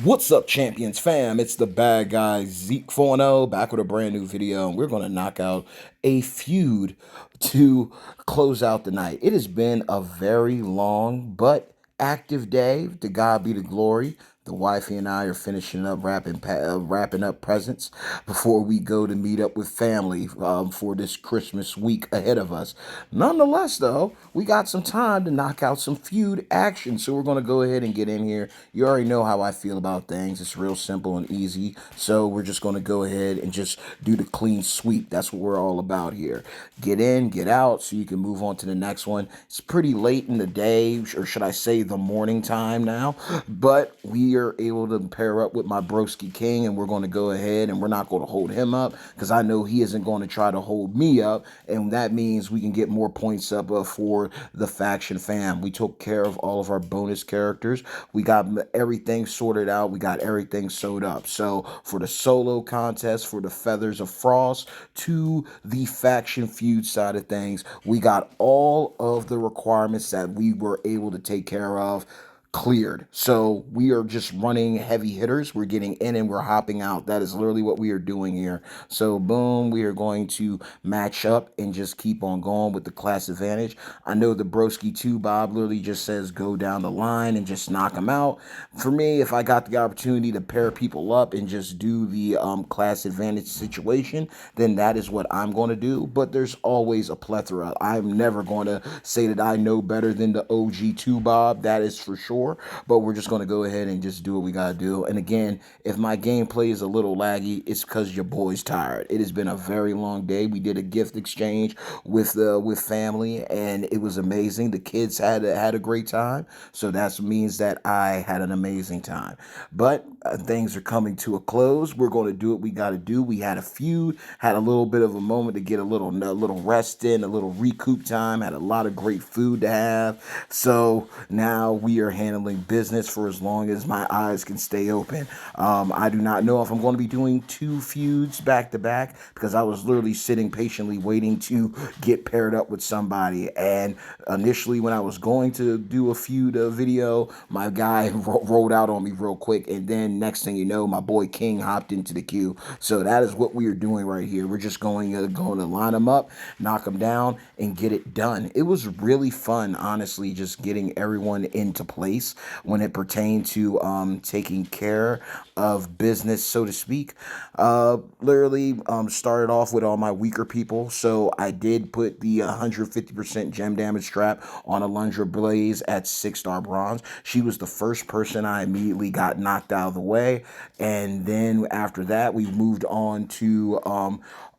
What's up, Champions fam? It's the bad guy Zeke 4 back with a brand new video, and we're going to knock out a feud to close out the night. It has been a very long but active day. To God be the glory. The wifey and I are finishing up wrapping up presents before we go to meet up with family for this Christmas week ahead of us. Nonetheless, though, we got some time to knock out some feud action, so we're going to go ahead and get in here. You already know how I feel about things. It's real simple and easy, so we're just going to go ahead and just do the clean sweep. That's what we're all about here. Get in, get out, so you can move on to the next one. It's pretty late in the day, or should I say the morning time now, but we are able to pair up with my broski king, and we're going to go ahead and we're not going to hold him up because I know he isn't going to try to hold me up, and that means we can get more points up for the faction fam. We took care of all of our bonus characters. We got everything sorted out. We got everything sewed up. So for the solo contest, for the Feathers of Frost, to the faction feud side of things, we got all of the requirements that we were able to take care of cleared. So we are just running heavy hitters. We're getting in and we're hopping out. That is literally what we are doing here. So boom, we are going to match up and just keep on going with the class advantage. I know the broski 2 Bob literally just says go down the line and just knock them out. For me, if I got the opportunity to pair people up and just do the class advantage situation, then that is what I'm going to do. But there's always a plethora. I'm never going to say that I know better than the OG 2 Bob. That is for sure. But we're just going to go ahead and just do what we got to do. And again, if my gameplay is a little laggy, it's because your boy's tired. It has been a very long day. We did a gift exchange with family, and it was amazing. The kids had a great time, so that means that I had an amazing time. But things are coming to a close. We're going to do what we got to do. We had a feud, had a little bit of a moment to get a little rest in, a little recoup time. Had a lot of great food to have. So now we are handling business for as long as my eyes can stay open. I do not know if I'm going to be doing two feuds back to back because I was literally sitting patiently waiting to get paired up with somebody. And initially, when I was going to do a feud video, my guy rolled out on me real quick, and then next thing you know, my boy King hopped into the queue. So that is what we are doing right here. We're just going to line them up, knock them down, and get it done. It was really fun, honestly, just getting everyone into place when it pertained to taking care of business, so to speak. Literally started off with all my weaker people, so I did put the 150% gem damage trap on Alundra Blaze at 6-star bronze. She was the first person I immediately got knocked out of the way, and then after that we moved on to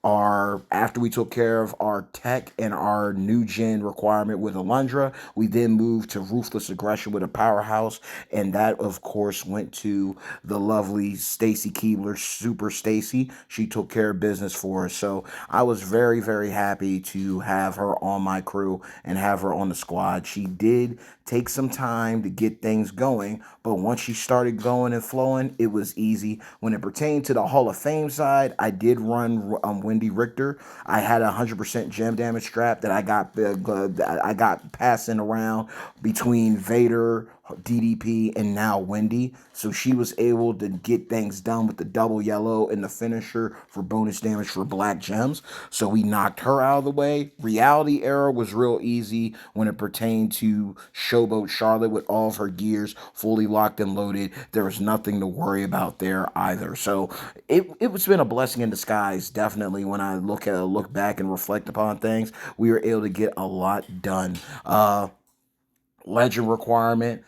our after we took care of our tech and our new gen requirement with Alundra, we then moved to ruthless aggression with a powerhouse, and that of course went to the lovely Stacy Keebler, Super Stacy. She took care of business for us, so I was very happy to have her on my crew and have her on the squad. She did take some time to get things going, but once she started going and flowing, it was easy. When it pertained to the Hall of Fame side, I did run Wendy Richter. I had a 100% gem damage strap that I got passing around between Vader, DDP, and now Wendy. So she was able to get things done with the double yellow and the finisher for bonus damage for black gems. So we knocked her out of the way. Reality Era was real easy when it pertained to Showboat Charlotte with all of her gears fully locked and loaded. There was nothing to worry about there either. So it's been a blessing in disguise, definitely, when I look back and reflect upon things. We were able to get a lot done. Legend requirement,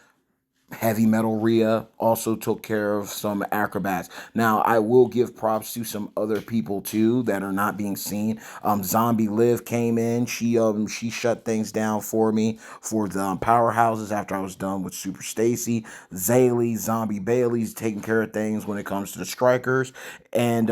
Heavy Metal Rhea also took care of some acrobats. Now, I will give props to some other people too that are not being seen. Zombie Liv came in. She shut things down for me for the powerhouses after I was done with Super Stacy. Zaylee, Zombie Bailey's taking care of things when it comes to the strikers. And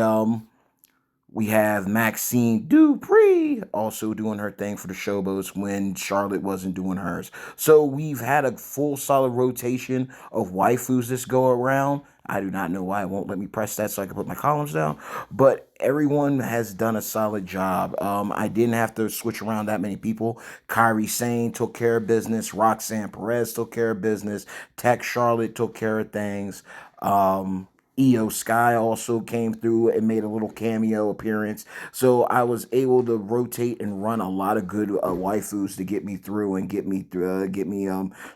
We have Maxine Dupree also doing her thing for the Showboats when Charlotte wasn't doing hers. So we've had a full solid rotation of waifus this go around. I do not know why it won't let me press that so I can put my columns down. But everyone has done a solid job. I didn't have to switch around that many people. Kyrie Sane took care of business. Roxanne Perez took care of business. Tech Charlotte took care of things. Io Sky also came through and made a little cameo appearance. So I was able to rotate and run a lot of good waifus to get me through and get me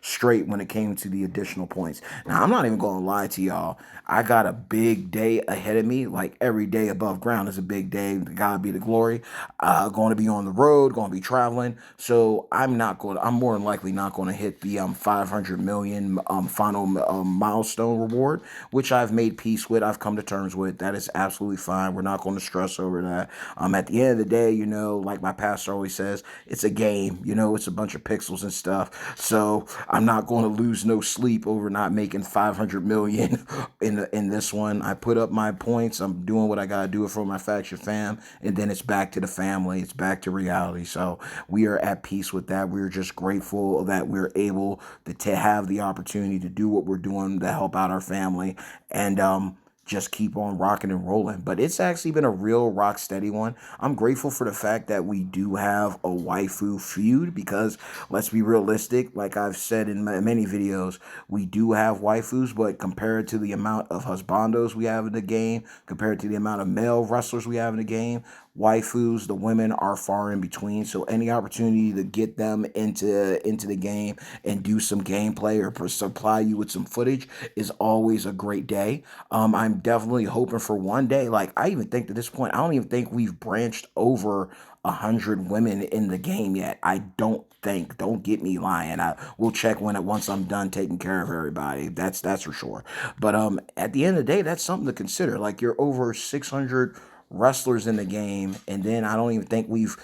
straight when it came to the additional points. Now I'm not even going to lie to y'all. I got a big day ahead of me. Like every day above ground is a big day. God be the glory. Going to be on the road, going to be traveling. So I'm more than likely not going to hit the 500 million final milestone reward, which I've made peace with. I've come to terms with. That is absolutely fine. We're not going to stress over that. At the end of the day, like my pastor always says, it's a game. It's a bunch of pixels and stuff. So I'm not going to lose no sleep over not making 500 million in this one. I put up my points. I'm doing what I gotta do for my faction fam, and then it's back to the family. It's back to reality. So we are at peace with that. We're just grateful that we're able to have the opportunity to do what we're doing to help out our family and just keep on rocking and rolling. But it's actually been a real rock steady one. I'm grateful for the fact that we do have a waifu feud because let's be realistic. Like I've said in many videos, we do have waifus, but compared to the amount of husbandos we have in the game, compared to the amount of male wrestlers we have in the game, waifus, the women are far in between. So any opportunity to get them into the game and do some gameplay or supply you with some footage is always a great day. I'm definitely hoping for one day. Like I even think to this point, I don't even think we've branched over 100 women in the game yet. I don't think. Don't get me lying. I will check once I'm done taking care of everybody. That's for sure. But at the end of the day, that's something to consider. Like you're over 600 wrestlers in the game, and then I don't even think we've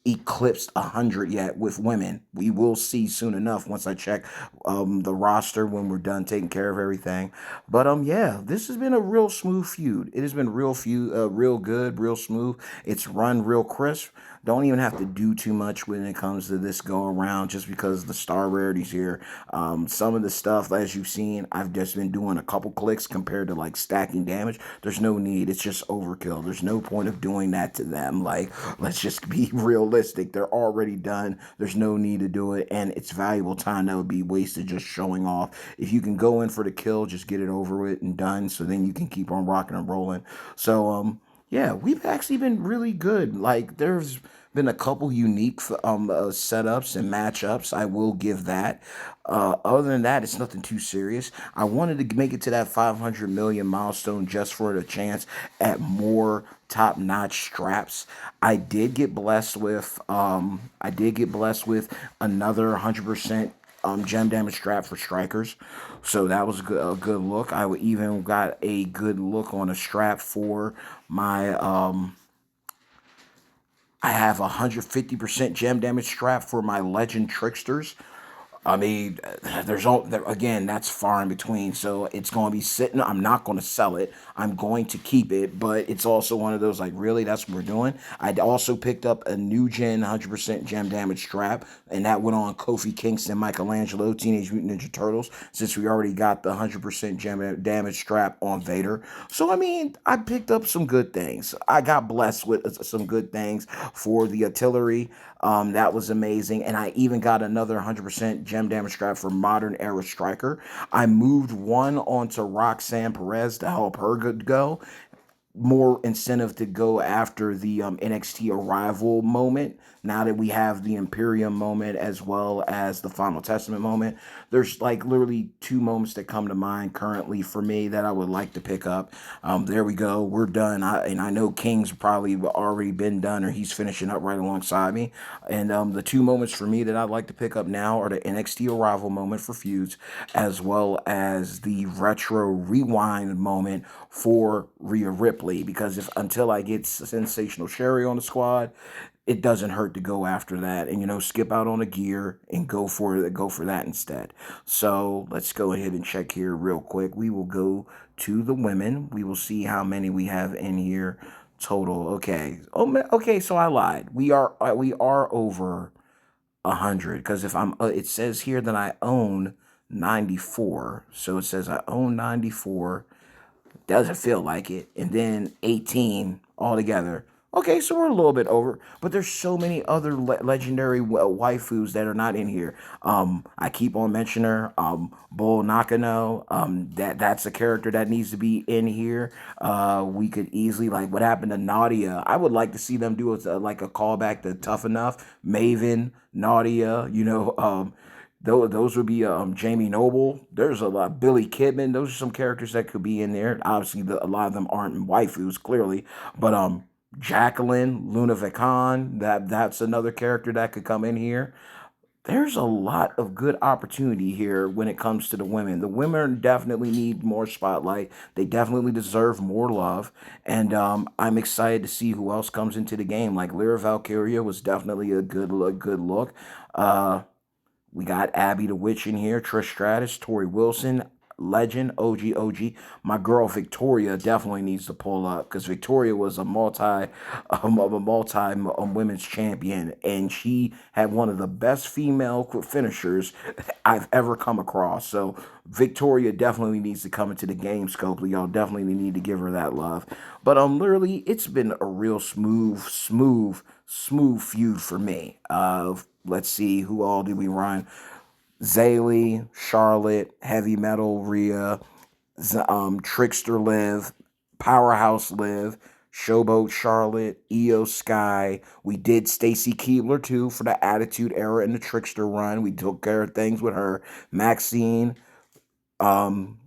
eclipsed 100 yet with women. We will see soon enough once I check the roster when we're done taking care of everything. But yeah, this has been a real smooth feud. It has been real good, real smooth. It's run real crisp. Don't even have to do too much when it comes to this go around just because the star rarities here. Some of the stuff, as you've seen, I've just been doing a couple clicks compared to like stacking damage. There's no need. It's just overkill. There's no point of doing that to them. Like, let's just be realistic. They're already done. There's no need to do it. And it's valuable time that would be wasted just showing off. If you can go in for the kill, just get it over with and done. So then you can keep on rocking and rolling. So, yeah, we've actually been really good. Like, there's been a couple unique setups and matchups. I will give that. Other than that, it's nothing too serious. I wanted to make it to that 500 million milestone just for the chance at more top-notch straps. I did get blessed with another 100% gem damage strap for strikers. So that was a good look. I even got a good look on a strap for my I have a 150% gem damage strap for my legend tricksters. I mean, again, that's far in between. So it's going to be sitting. I'm not going to sell it. I'm going to keep it. But it's also one of those like, really, that's what we're doing. I also picked up a new gen 100% gem damage strap, and that went on Kofi Kingston, Michelangelo, Teenage Mutant Ninja Turtles, since we already got the 100% gem damage strap on Vader. So I mean, I picked up some good things. I got blessed with some good things for the artillery. That was amazing. And I even got another 100% gem damage strap for Modern Era Striker. I moved one onto Roxanne Perez to help her go. More incentive to go after the NXT arrival moment. Now that we have the Imperium moment as well as the Final Testament moment, there's like literally two moments that come to mind currently for me that I would like to pick up. There we go. We're done. And I know King's probably already been done or he's finishing up right alongside me. And the two moments for me that I'd like to pick up now are the NXT arrival moment for feuds as well as the retro rewind moment for Rhea Ripley, because if until I get Sensational Sherry on the squad, it doesn't hurt to go after that and skip out on a gear and go for that instead. So let's go ahead and check here real quick. We will go to the women. We will see how many we have in here total. Okay. Oh, okay. So I lied. We are over 100 because if I'm, it says here that I own 94. So it says I own 94. Doesn't feel like it. And then 18 altogether. Okay, so we're a little bit over, but there's so many other legendary waifus that are not in here. I keep on mentioning her. Bull Nakano. That's a character that needs to be in here. We could easily like what happened to Nadia. I would like to see them do like a callback to Tough Enough, Maven, Nadia. Those would be Jamie Noble. There's a lot. Billy Kidman. Those are some characters that could be in there. Obviously, a lot of them aren't waifus, clearly. But Jacqueline, Luna Vacon. That's another character that could come in here. There's a lot of good opportunity here when it comes to the women. The women definitely need more spotlight. They definitely deserve more love. And I'm excited to see who else comes into the game. Like Lyra Valkyria was definitely a good look. Good look. We got Abby the Witch in here, Trish Stratus, Tori Wilson, legend, OG. My girl Victoria definitely needs to pull up because Victoria was a multi women's champion, and she had one of the best female finishers I've ever come across. So Victoria definitely needs to come into the game scope. Y'all definitely need to give her that love. But literally, it's been a real smooth feud for me. Let's see, who all did we run? Zaylee, Charlotte, Heavy Metal, Rhea, Trickster Liv, Powerhouse Liv, Showboat Charlotte, Io Sky. We did Stacy Keebler too for the Attitude Era and the Trickster run. We took care of things with her. Maxine, um,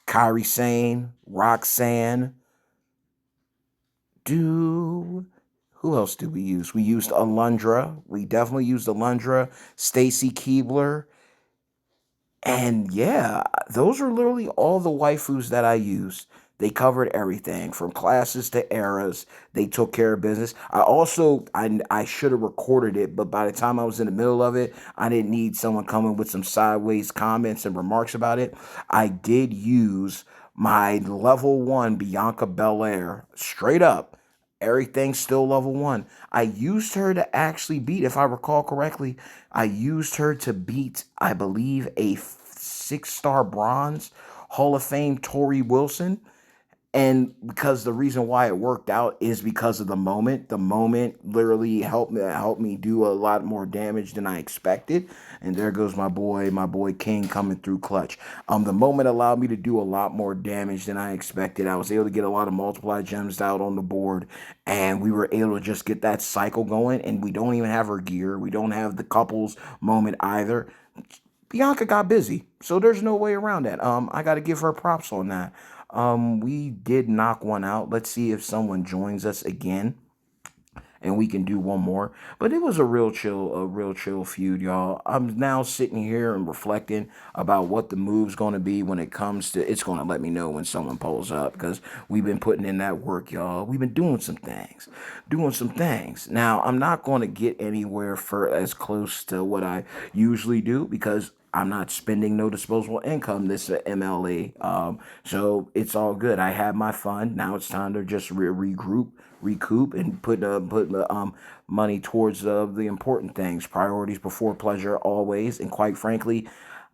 Kyrie Sane, Roxanne. Do Who else did we use? We used Alundra. We definitely used Alundra, Stacy Keebler. And yeah, those are literally all the waifus that I used. They covered everything from classes to eras. They took care of business. I should have recorded it, but by the time I was in the middle of it, I didn't need someone coming with some sideways comments and remarks about it. I did use my level 1 Bianca Belair straight up. Everything's still level 1. I used her to actually beat, if I recall correctly, I used her to beat, I believe, a 6-star bronze Hall of Fame Tori Wilson. And because the reason why it worked out is because of the moment. The moment literally helped me do a lot more damage than I expected. And there goes my boy King coming through clutch. The moment allowed me to do a lot more damage than I expected. I was able to get a lot of multiply gems out on the board, and we were able to just get that cycle going. And we don't even have her gear. We don't have the couples moment either. Bianca got busy, so there's no way around that. I got to give her props on that. We did knock one out. Let's see if someone joins us again and we can do one more. But it was a real chill feud, y'all. I'm now sitting here and reflecting about what the move's going to be when it comes to. It's going to let me know when someone pulls up because we've been putting in that work, y'all. We've been doing some things. Now I'm not going to get anywhere for as close to what I usually do because I'm not spending no disposable income this MLE. So it's all good. I had my fun. Now it's time to just recoup, and put money towards the important things. Priorities before pleasure always. And quite frankly,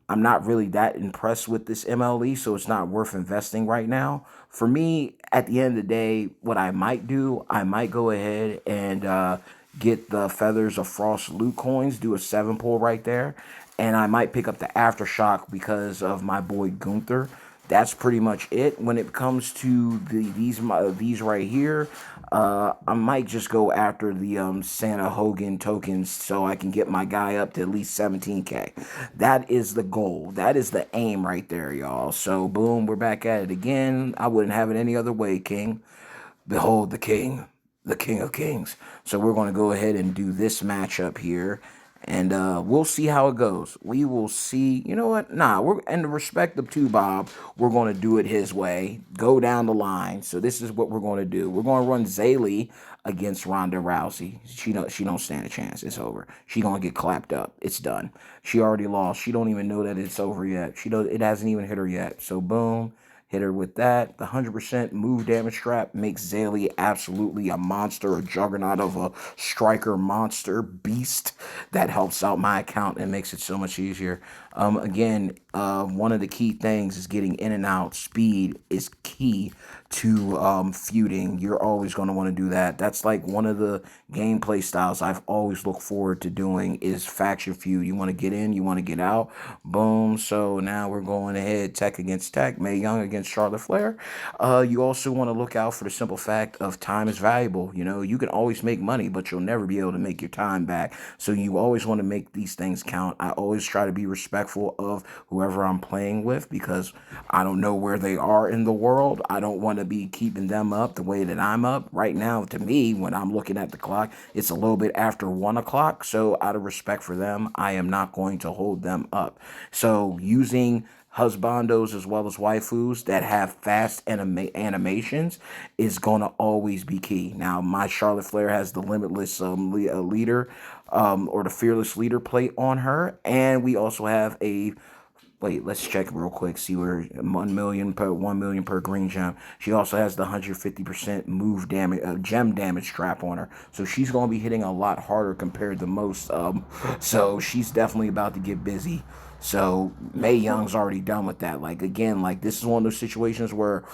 I'm not really that impressed with this MLE, so it's not worth investing right now. For me, at the end of the day, what I might do, I might go ahead and get the Feathers of Frost loot coins, do a 7 pull right there, and I might pick up the Aftershock because of my boy Gunther. That's pretty much it. When it comes to these right here, I might just go after the Santa Hogan tokens so I can get my guy up to at least 17K. That is the goal. That is the aim right there, y'all. So boom, we're back at it again. I wouldn't have it any other way, King. Behold the King of Kings. So we're going to go ahead and do this matchup here. And we'll see how it goes. We will see. You know what? Nah, we're in the respect of two Bob. We're going to do it his way. Go down the line. So this is what we're going to do. We're going to run Zaylee against Ronda Rousey. She don't stand a chance. It's over. She gonna get clapped up. It's done. She already lost. She don't even know that it's over yet. It hasn't even hit her yet. So boom. Hit her with that. The 100% move damage trap makes Zaylee absolutely a monster, a juggernaut of a striker monster beast that helps out my account and makes it so much easier. Again, one of the key things is getting in and out. Speed is key to feuding. You're always going to want to do that. That's like one of the gameplay styles I've always looked forward to doing is faction feud. You want to get in, you want to get out. Boom. So now we're going ahead, Tech against Tech, Mae Young against Charlotte Flair. You also want to look out for the simple fact of time is valuable. You know, you can always make money, but you'll never be able to make your time back. So you always want to make these things count. I always try to be respectful of whoever I'm playing with because I don't know where they are in the world. I don't want to be keeping them up the way that I'm up. Right now, to me, when I'm looking at the clock, it's a little bit after 1 o'clock. So out of respect for them, I am not going to hold them up. So using husbandos as well as waifus that have fast animations is going to always be key. Now, my Charlotte Flair has the limitless leader or the fearless leader plate on her, and we also have a wait, let's check real quick. See where 1 million per green gem. She also has the 150% move damage, gem damage trap on her. So she's gonna be hitting a lot harder compared to most. So she's definitely about to get busy. So Mae Young's already done with that. Like again, like this is one of those situations where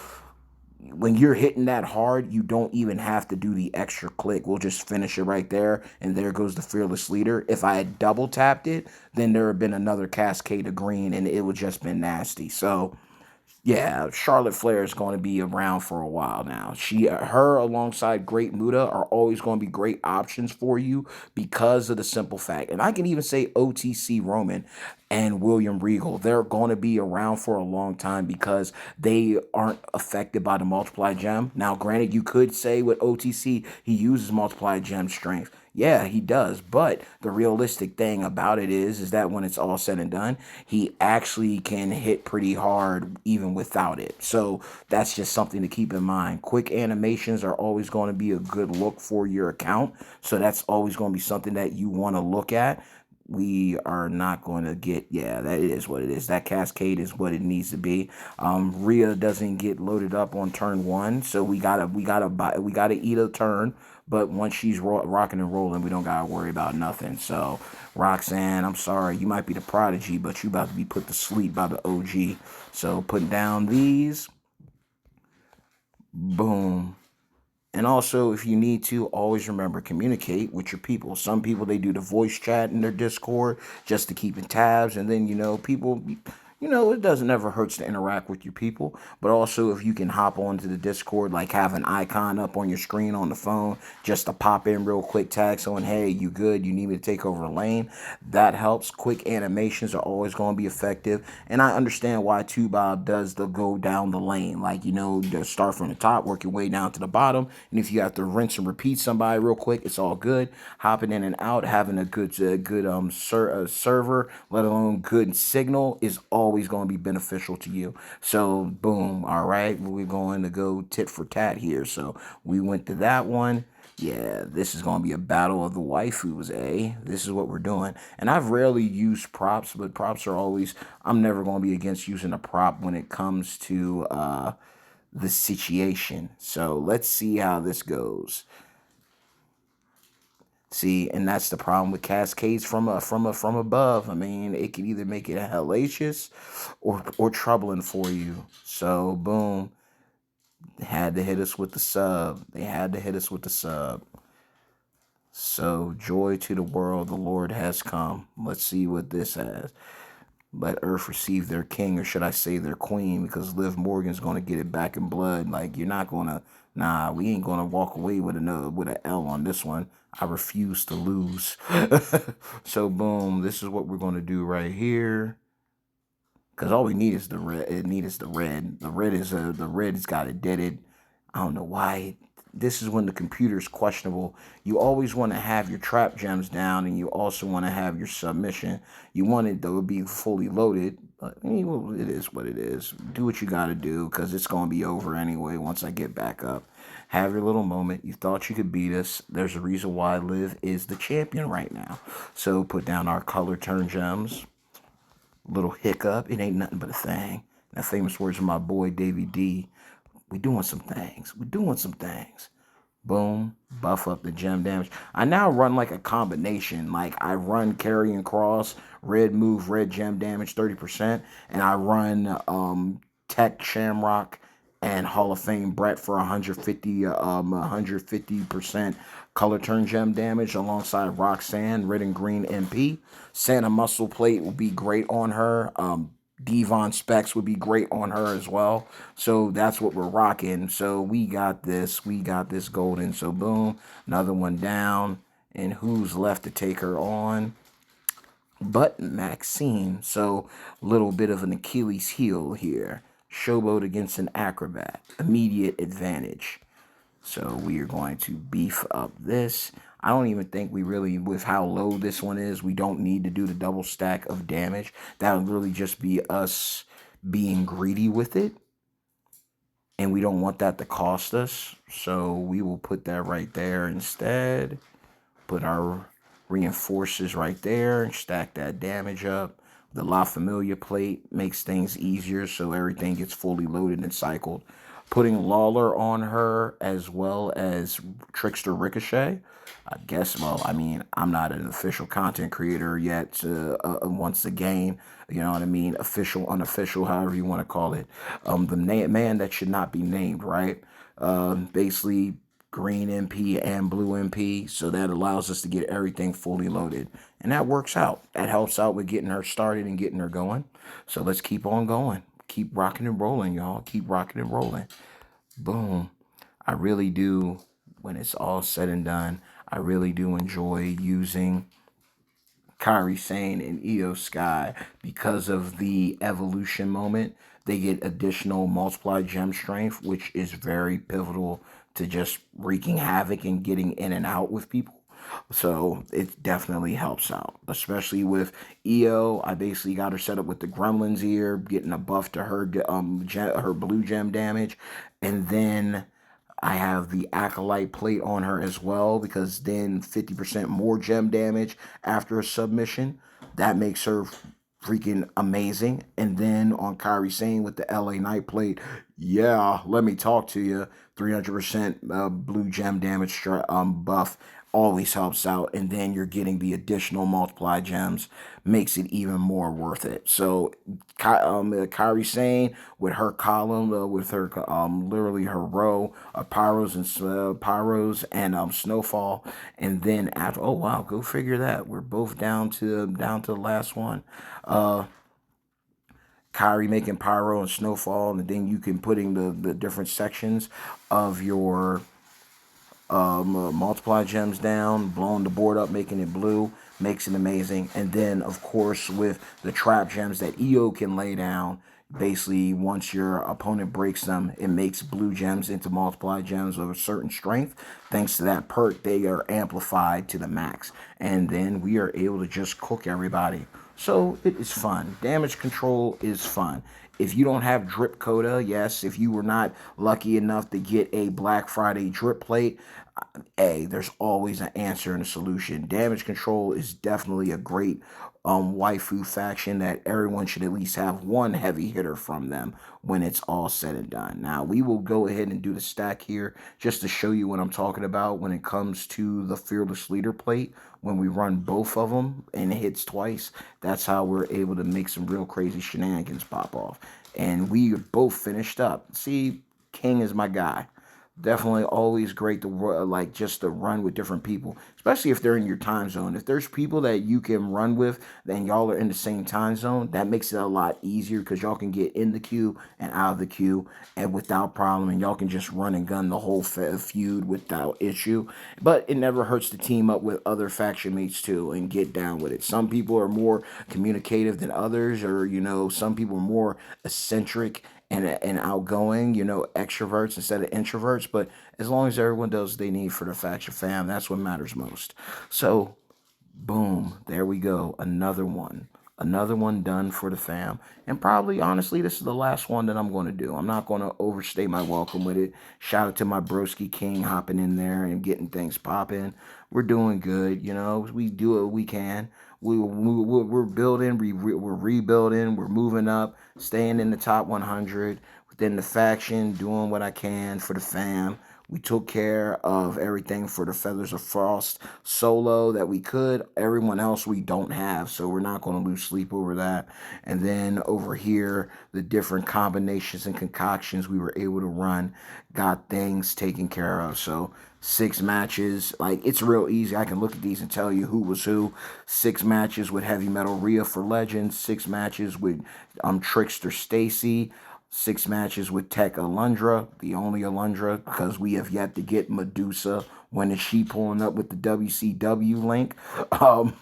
when you're hitting that hard, you don't even have to do the extra click. We'll just finish it right there, and there goes the fearless leader. If I had double tapped it, then there would have been another cascade of green, and it would just been nasty. So yeah, Charlotte Flair is going to be around for a while now. Her alongside Great Muta are always going to be great options for you because of the simple fact. And I can even say OTC Roman and William Regal. They're going to be around for a long time because they aren't affected by the multiply gem. Now, granted, you could say with OTC, he uses multiply gem strength. Yeah, he does. But the realistic thing about it is that when it's all said and done, he actually can hit pretty hard even without it. So that's just something to keep in mind. Quick animations are always going to be a good look for your account. So that's always going to be something that you want to look at. We are not going to get, yeah, that is what it is. That cascade is what it needs to be. Rhea doesn't get loaded up on turn one, so we gotta eat a turn. But once she's rocking and rolling, we don't gotta worry about nothing. So Roxanne, I'm sorry, you might be the prodigy, but you about to be put to sleep by the OG. So put down these, boom. And also, if you need to, always remember, communicate with your people. Some people, they do the voice chat in their Discord just to keep in tabs. And then, people, it doesn't ever hurts to interact with your people. But also, if you can hop onto the Discord, like have an icon up on your screen on the phone, just to pop in real quick, tag someone, hey, you good? You need me to take over a lane? That helps. Quick animations are always going to be effective. And I understand why 2Bob does the go down the lane. Like, to start from the top, work your way down to the bottom. And if you have to rinse and repeat somebody real quick, it's all good. Hopping in and out, having a good server, let alone good signal, is always going to be beneficial to you. So boom, all right, we're going to go tit for tat here. So we went to that one. Yeah, this is going to be a battle of the waifus, eh? This is what we're doing. And I've rarely used props, but props are always, I'm never going to be against using a prop when it comes to the situation. So let's see how this goes. See, and that's the problem with cascades from above. I mean, it can either make it hellacious or troubling for you. So boom, they had to hit us with the sub. They had to hit us with the sub. So joy to the world, the Lord has come. Let's see what this has. Let Earth receive their king, or should I say their queen, because Liv Morgan's going to get it back in blood. Like, you're not going to, nah, we ain't going to walk away with an L on this one. I refuse to lose. So, boom, this is what we're going to do right here. Because all we need is the red. The red has got it deaded. I don't know why. This is when the computer is questionable. You always want to have your trap gems down, and you also want to have your submission. You want it to be fully loaded, but it is what it is. Do what you got to do, because it's going to be over anyway once I get back up. Have your little moment. You thought you could beat us. There's a reason why Liv is the champion right now. So put down our color turn gems. Little hiccup. It ain't nothing but a thing. That famous words of my boy Davey D. We doing some things. We doing some things. Boom, buff up the gem damage. I now run like a combination. Like I run carry and cross, red move, red gem damage 30%, and I run Tech Shamrock and Hall of Fame Brett for 150% color turn gem damage alongside Roxanne, red and green MP. Santa Muscle Plate will be great on her. Devon Specs would be great on her as well. So that's what we're rocking. So we got this. We got this golden. So boom, another one down. And who's left to take her on? But Maxine. So little bit of an Achilles heel here. Showboat against an acrobat. Immediate advantage. So we are going to beef up this. I don't even think we really, with how low this one is, we don't need to do the double stack of damage. That would really just be us being greedy with it. And we don't want that to cost us. So we will put that right there instead. Put our reinforcers right there and stack that damage up. The La Familia plate makes things easier so everything gets fully loaded and cycled. Putting Lawler on her as well as Trickster Ricochet. I guess, well, I mean, I'm not an official content creator yet once again, you know what I mean? Official, unofficial, however you want to call it. The man that should not be named, right? Basically, green MP and blue MP, so that allows us to get everything fully loaded. And that works out. That helps out with getting her started and getting her going. So let's keep on going. Keep rocking and rolling, y'all. Keep rocking and rolling. Boom. I really do, when it's all said and done, I really do enjoy using Kairi Sane and Io Sky because of the evolution moment. They get additional multiplied gem strength, which is very pivotal to just wreaking havoc and getting in and out with people. So it definitely helps out, especially with Io. I basically got her set up with the Gremlin's ear, getting a buff to her her blue gem damage, and then I have the Acolyte plate on her as well because then 50% more gem damage after a submission. That makes her freaking amazing. And then on Kairi Sane with the LA Knight plate, yeah, let me talk to you. 300% blue gem damage buff always helps out. And then you're getting the additional multiply gems, makes it even more worth it. So Kairi Sane with her column, with her literally her row of pyros and snowfall, and then after, oh wow, go figure that, we're both down to the last one. Kyrie making pyro and snowfall, and then you can putting the different sections of your multiply gems down, blowing the board up, making it blue, makes it amazing. And then, of course, with the trap gems that EO can lay down, basically, once your opponent breaks them, it makes blue gems into multiply gems of a certain strength. Thanks to that perk, they are amplified to the max. And then we are able to just cook everybody. So it is fun. Damage control is fun. If you don't have drip coda, yes, if you were not lucky enough to get a Black Friday drip plate, hey, there's always an answer and a solution. Damage control is definitely a great waifu faction that everyone should at least have one heavy hitter from them when it's all said and done. Now, we will go ahead and do the stack here just to show you what I'm talking about when it comes to the Fearless Leader plate. When we run both of them and it hits twice, that's how we're able to make some real crazy shenanigans pop off. And we both finished up. See, King is my guy. Definitely always great to just to run with different people, especially if they're in your time zone. If there's people that you can run with, then y'all are in the same time zone. That makes it a lot easier because y'all can get in the queue and out of the queue and without problem, and y'all can just run and gun the whole feud without issue. But it never hurts to team up with other faction mates too and get down with it. Some people are more communicative than others, or some people are more eccentric and outgoing, extroverts instead of introverts. But as long as everyone does what they need for the faction fam, that's what matters most. So, boom, there we go. Another one. Another one done for the fam. And probably, honestly, this is the last one that I'm going to do. I'm not going to overstay my welcome with it. Shout out to my broski king hopping in there and getting things popping. We're doing good, you know. We do what we can. We're building, we're rebuilding, we're moving up, staying in the top 100 within the faction, doing what I can for the fam. We took care of everything for the Feathers of Frost solo that we could. Everyone else we don't have, so we're not going to lose sleep over that. And then over here, the different combinations and concoctions we were able to run got things taken care of. So 6 matches, like it's real easy. I can look at these and tell you who was who. 6 matches with Heavy Metal Rhea for Legends. 6 matches with Trickster Stacy. 6 matches with Tech Alundra, the only Alundra, because we have yet to get Medusa. When is she pulling up with the WCW link? Um,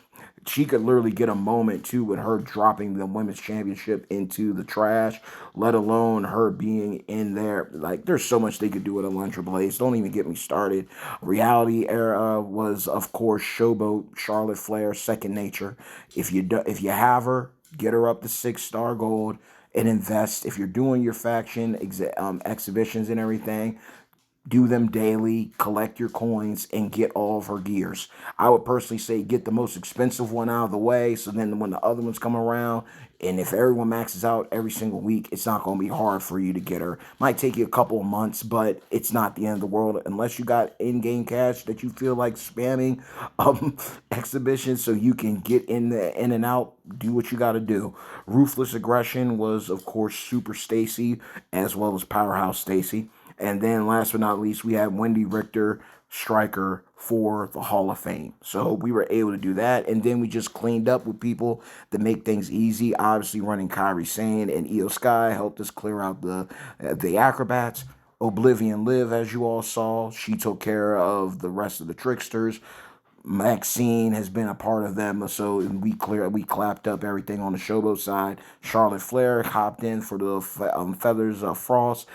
she could literally get a moment too with her dropping the women's championship into the trash, let alone her being in there. Like, there's so much they could do with Alundra Blaze. Don't even get me started. Reality era was, of course, Showboat, Charlotte Flair, Second Nature. If you have her, get her up to 6-star gold and invest. If you're doing your faction exhibitions and everything, do them daily, collect your coins, and get all of her gears. I would personally say get the most expensive one out of the way, so then when the other ones come around, and if everyone maxes out every single week, it's not going to be hard for you to get her. Might take you a couple of months, but it's not the end of the world unless you got in-game cash that you feel like spamming exhibitions so you can get in and out, do what you got to do. Ruthless Aggression was, of course, Super Stacy as well as Powerhouse Stacy. And then last but not least, we had Wendy Richter, striker for the Hall of Fame. So we were able to do that. And then we just cleaned up with people to make things easy. Obviously, running Kyrie Sane and Io Sky helped us clear out the acrobats. Oblivion Live, as you all saw, she took care of the rest of the tricksters. Maxine has been a part of them, so we clapped up everything on the Showboat side. Charlotte Flair hopped in for the Feathers of Frost,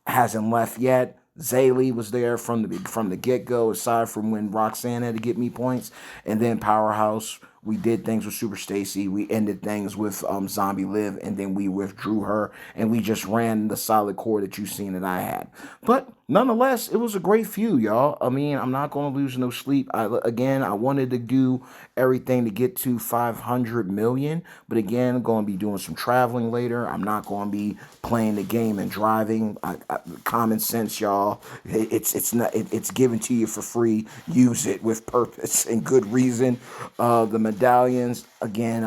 hasn't left yet. Zaylee was there from the get go, aside from when Roxanne had to get me points, and then Powerhouse. We did things with Super Stacy. We ended things with Zombie Live, and then we withdrew her, and we just ran the solid core that you've seen that I had. But nonetheless, it was a great feud, y'all. I mean, I'm not going to lose no sleep. I wanted to do everything to get to 500 million, but again, I'm going to be doing some traveling later. I'm not going to be playing the game and driving. Common sense, y'all. It's given to you for free. Use it with purpose and good reason. The medallions, again,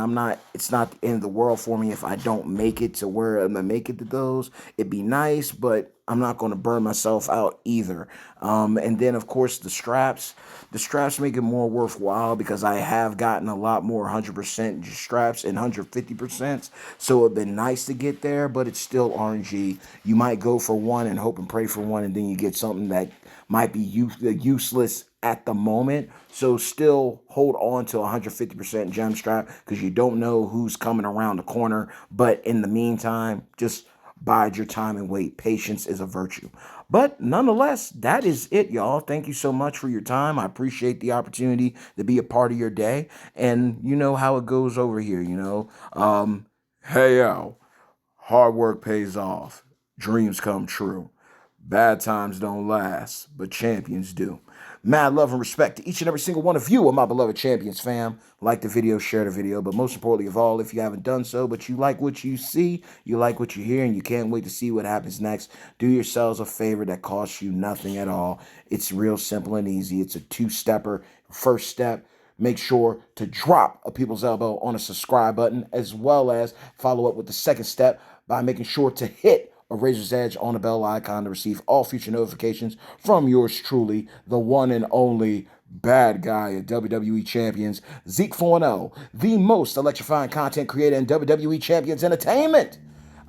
it's not the end of the world for me if I don't make it to where I'm gonna make it to those. It'd be nice, but I'm not going to burn myself out either. And then, of course, the straps. The straps make it more worthwhile because I have gotten a lot more 100% straps and 150%. So it'd been nice to get there, but it's still RNG. You might go for one and hope and pray for one, and then you get something that might be useless at the moment. So still hold on to 150% gem strap because you don't know who's coming around the corner. But in the meantime, just bide your time and wait. Patience is a virtue. But nonetheless, that is it, y'all. Thank you so much for your time. I appreciate the opportunity to be a part of your day. And you know how it goes over here, you know. Hey, yo, hard work pays off. Dreams come true. Bad times don't last, but champions do. Mad love and respect to each and every single one of you, my beloved champions fam. Like the video, share the video, but most importantly of all, if you haven't done so, but you like what you see, you like what you hear, and you can't wait to see what happens next, do yourselves a favor that costs you nothing at all. It's real simple and easy. It's a two-stepper. First step, make sure to drop a people's elbow on a subscribe button, as well as follow up with the second step by making sure to hit a razor's edge on the bell icon to receive all future notifications from yours truly, the one and only bad guy of WWE Champions, Zeke 4-0, the most electrifying content creator in WWE Champions Entertainment.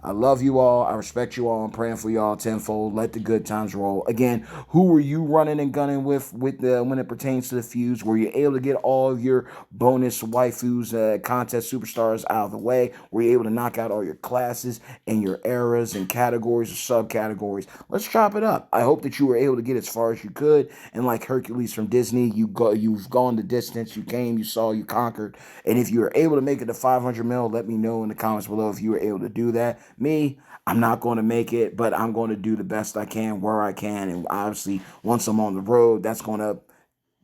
I love you all. I respect you all. I'm praying for y'all tenfold. Let the good times roll. Again, who were you running and gunning with the when it pertains to the feuds? Were you able to get all of your bonus waifus, contest superstars out of the way? Were you able to knock out all your classes and your eras and categories or subcategories? Let's chop it up. I hope that you were able to get as far as you could. And like Hercules from Disney, you've gone the distance. You came, you saw, you conquered. And if you were able to make it to 500 mil, let me know in the comments below if you were able to do that. Me, I'm not going to make it, but I'm going to do the best I can where I can. And obviously, once I'm on the road, that's going to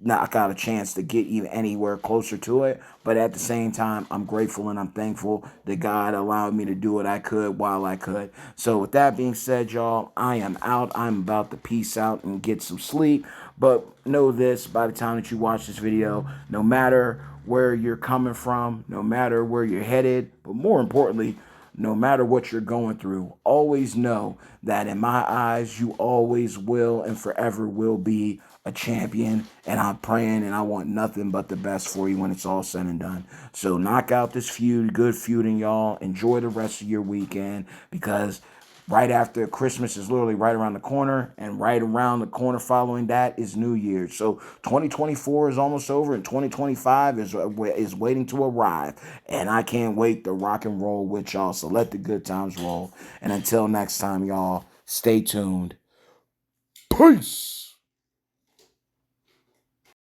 knock out a chance to get even anywhere closer to it. But at the same time, I'm grateful and I'm thankful that God allowed me to do what I could while I could. So with that being said, y'all, I am out. I'm about to peace out and get some sleep. But know this, by the time that you watch this video, no matter where you're coming from, no matter where you're headed, but more importantly, no matter what you're going through, always know that in my eyes, you always will and forever will be a champion. And I'm praying and I want nothing but the best for you when it's all said and done. So knock out this feud, good feuding, y'all. Enjoy the rest of your weekend because right after Christmas is literally right around the corner, and right around the corner following that is New Year's. So 2024 is almost over, and 2025 is waiting to arrive. And I can't wait to rock and roll with y'all. So let the good times roll. And until next time, y'all, stay tuned. Peace.